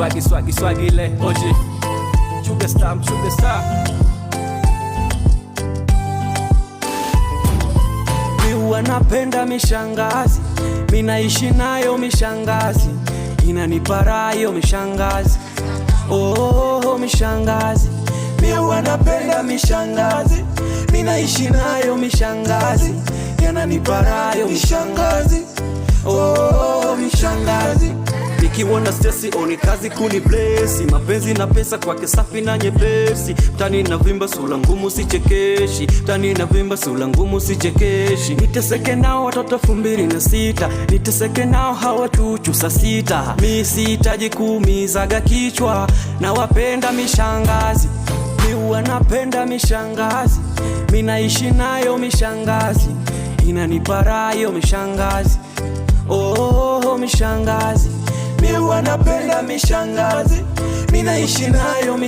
swagi le oje. Sugar star. Wanapenda mishangazi, minaishi nayo mishangazi, inaniparayo mishangazi. Oh mishangazi, wanapenda mishangazi, minaishi nayo mishangazi, yananiparayo mishangazi. Oh mishangazi, nikiona stresi oni kazi kuni blessi, mapenzi na pesa kwake safi na nyepesi. Tani na vimba sula ngumu sichekeshi, tani na vimba sula ngumu sichekeshi. Niteseke nao watoto 2006, niteseke nao hawatuchu saa 6. Mi sihitaji kuumizaga kichwa, na wapenda mishangazi, wanapenda mishangazi, minaishi nayo mishangazi, inaniparayo mishangazi. Oh mishangazi, wanapenda mishangazi, minaishi nayo mishangazi.